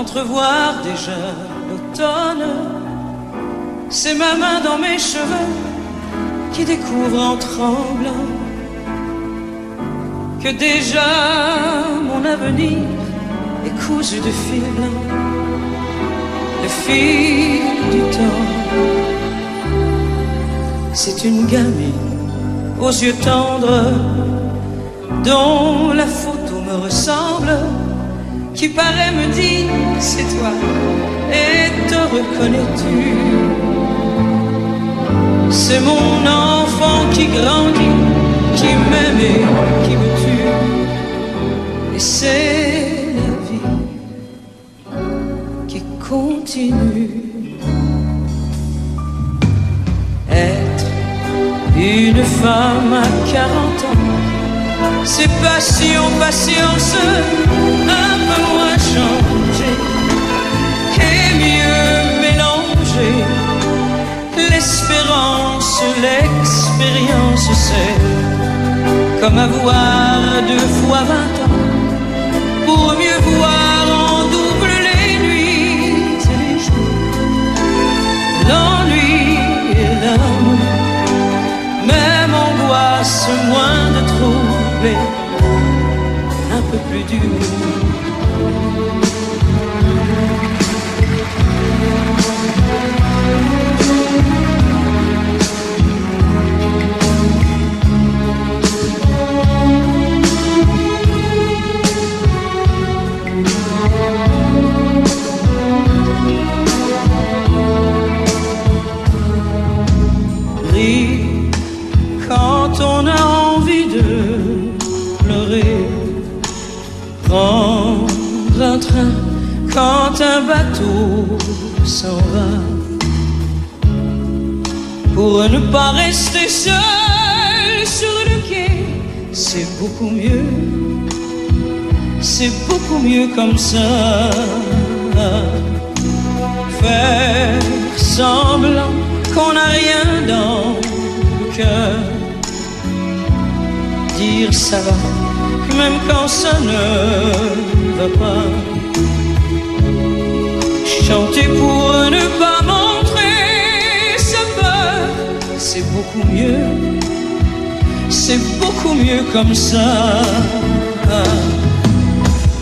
d'entrevoir déjà l'automne. C'est ma main dans mes cheveux qui découvre en tremblant que déjà mon avenir est cousu de fil blanc, le fil du temps. C'est une gamine aux yeux tendres dont la photo me ressemble, qui paraît me dire c'est toi et te reconnais-tu? C'est mon enfant qui grandit, qui m'aime et qui me tue. Et c'est la vie qui continue. Être une femme à 40 ans, c'est passion, patience, un peu moins changer et mieux mélanger l'espérance, l'expérience. C'est comme avoir 2 fois 20 ans pour mieux voir en double les nuits et les jours, l'ennui et l'amour, même angoisse, moins de troubles, un peu plus dur. Quand on a envie de pleurer, prendre un train quand un bateau s'en va, pour ne pas rester seul sur le quai. C'est beaucoup mieux, c'est beaucoup mieux comme ça. Faire semblant qu'on n'a rien dans le cœur, dire ça va, même quand ça ne va pas. Chanter pour ne pas montrer sa peur, c'est beaucoup mieux, c'est beaucoup mieux comme ça.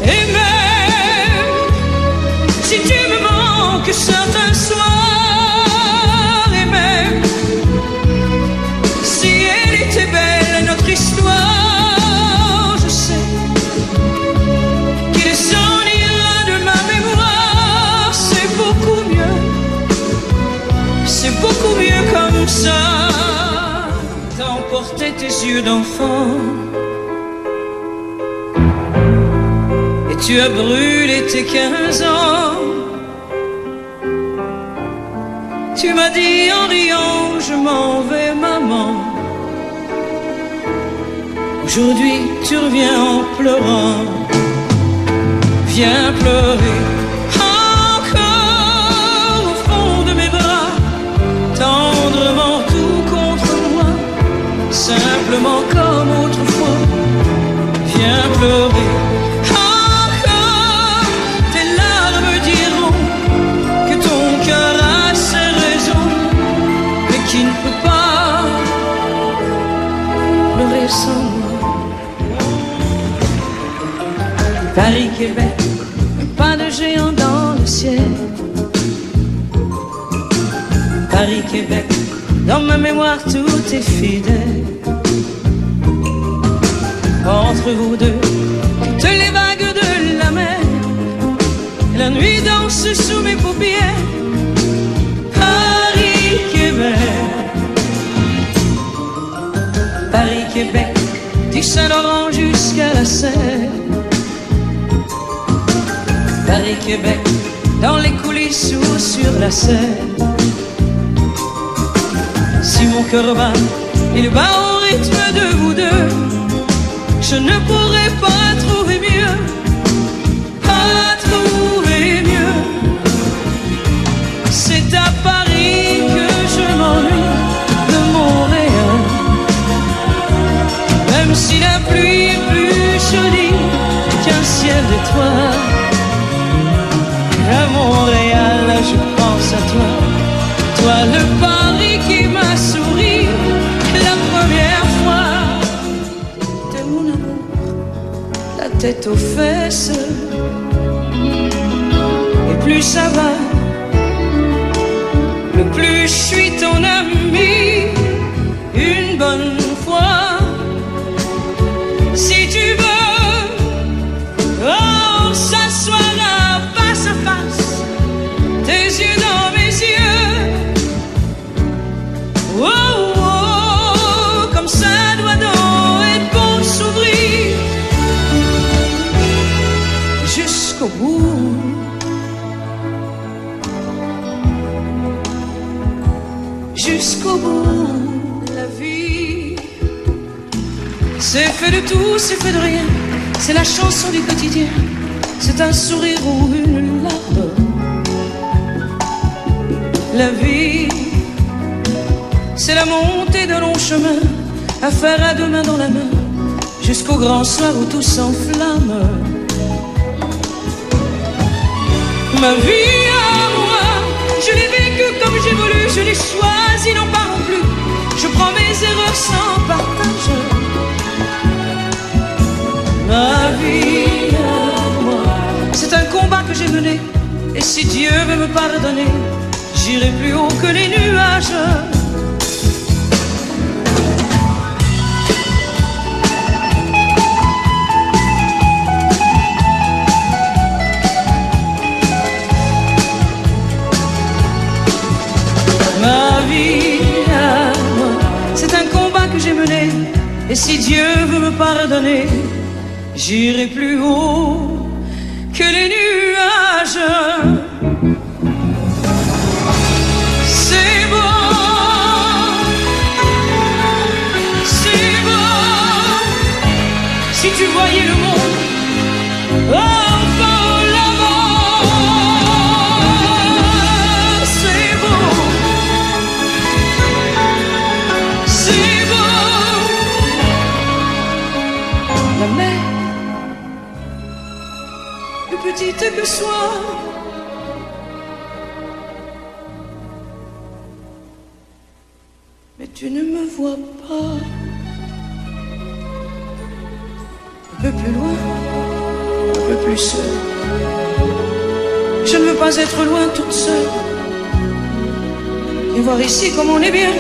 Et même si tu me manques certains soirs, et même si elle était belle notre histoire, je sais qu'il s'en ira de ma mémoire. C'est beaucoup mieux, c'est beaucoup mieux comme ça. T'emportais tes yeux d'enfant et tu as brûlé tes 15 ans. Tu m'as dit en riant, je m'en vais maman. Aujourd'hui tu reviens en pleurant. Viens pleurer encore au fond de mes bras, tendrement tout contre moi, simplement comme autrefois. Viens pleurer encore, tes larmes diront que ton cœur a ses raisons, mais qui ne peut pas pleurer sans moi. Paris-Québec, pas de géant dans le ciel. Paris-Québec, dans ma mémoire tout est fidèle. Entre vous deux, toutes les vagues de la mer, la nuit danse sous mes paupières. Paris-Québec, Paris-Québec, du Saint-Laurent jusqu'à la Seine. Paris-Québec, dans les coulisses ou sur la scène. Si mon cœur bat, il bat au rythme de vous deux, je ne pourrais pas trouver mieux, pas trouver mieux. C'est à Paris que je m'ennuie de Montréal, même si la pluie est plus jolie qu'un ciel d'étoiles. tête aux fesses. Et plus ça va, le plus je suis ton ami. Une bonne fois, si tu veux, oh, s'asseoir là face à face, tes yeux dans mes yeux. Oh, oh, comme ça doit donc être bon de s'ouvrir jusqu'au bout. Jusqu'au bout. La vie, c'est fait de tout, c'est fait de rien. C'est la chanson du quotidien. C'est un sourire ou une larme. La vie, c'est la montée d'un long chemin à faire à deux mains dans la main jusqu'au grand soir où tout s'enflamme. Ma vie à moi, je l'ai vécue comme j'ai voulu, je l'ai choisie, non pas non plus. Je prends mes erreurs sans partage. Ma vie à moi, c'est un combat que j'ai mené. Et si Dieu veut me pardonner, j'irai plus haut que les nuages. Ma vie à moi, c'est un combat que j'ai mené. Et si Dieu veut me pardonner, j'irai plus haut que les nuages. C'est beau, c'est beau. Si tu voyais le monde enfin là-bas, c'est beau, c'est beau. La mer, plus petite que soit, mais tu ne me vois pas. Un peu plus loin, un peu plus seul. Je ne veux pas être loin toute seule. Et voir ici comme on est bien.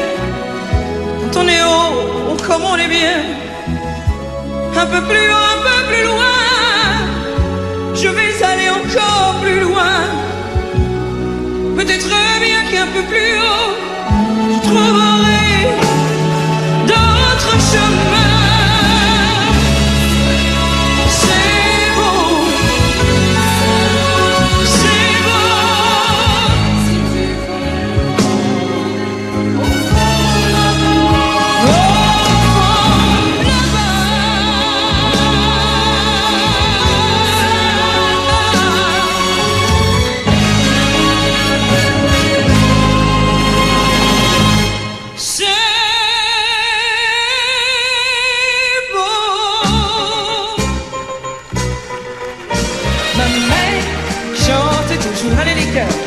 Quand on est haut, oh, comme on est bien. Un peu plus loin, un peu plus loin. Je vais aller encore plus loin. Peut-être bien qu'un peu plus haut, je trouverai d'autres chemins. C'est beau, c'est beau. Au fond là-bas, allez les cœurs.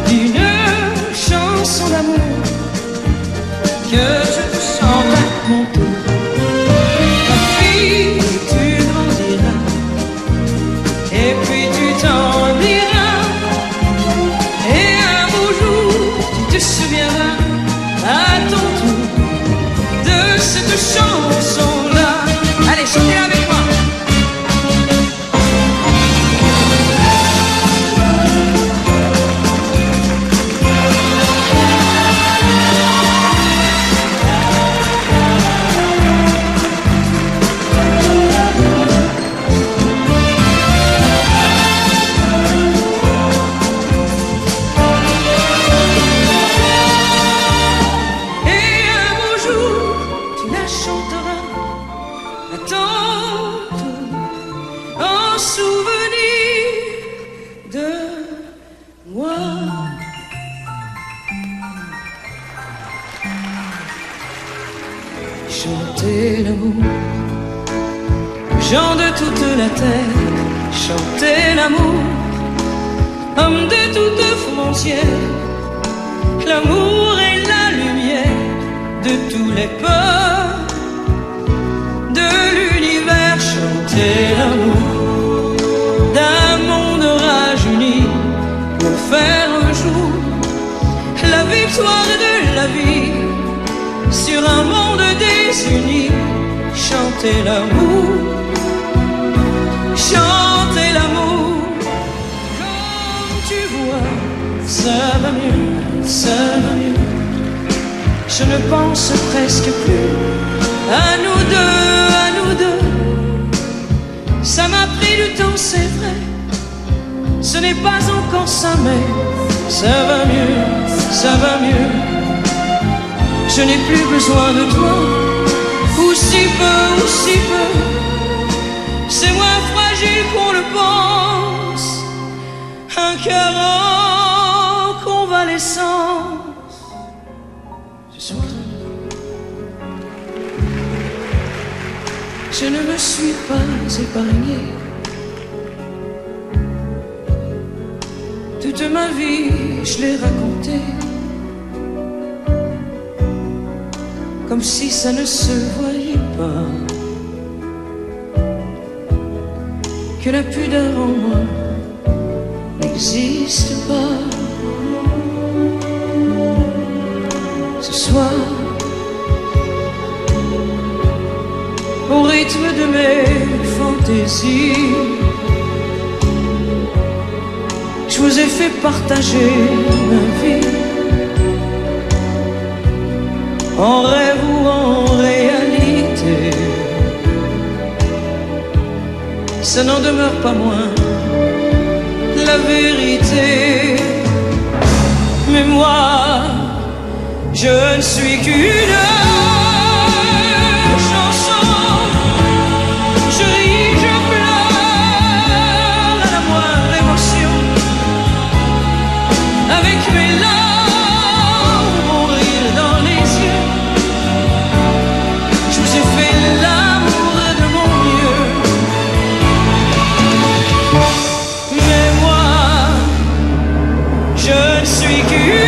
Une chanson d'amour que je te chante à mon tour. Ma fille, tu grandiras et puis tu t'en diras. Et un beau jour, tu te souviendras à ton tour de cette chanson-là. Allez, chantez-la avec moi. Chantez l'amour, gens de toute la terre, chantez l'amour, hommes de toute frontière. L'amour est la lumière de tous les peuples. victoire de la vie sur un monde désuni. Chantez l'amour, chantez l'amour. Comme tu vois, ça va mieux, ça va mieux. Je ne pense presque plus à nous deux. Ça m'a pris du temps, c'est vrai. Ce n'est pas encore ça, mais ça va mieux, ça va mieux. Je n'ai plus besoin de toi, ou si peu, ou si peu. C'est moins fragile qu'on le pense, un cœur en convalescence. Je suis Je ne me suis pas épargné. Toute ma vie, je l'ai racontée, comme si ça ne se voyait pas, que la pudeur en moi n'existe pas. Ce soir, au rythme de mes fantaisies, je vous ai fait partager ma vie, en rêve ou en réalité. Ça n'en demeure pas moins la vérité. Mais moi, je ne suis qu'une chanson. Je ris, je pleure à la moindre émotion. Avec mes larmes, mon rire dans les yeux, je vous ai fait l'amour de mon mieux. Mais moi, je ne suis qu'une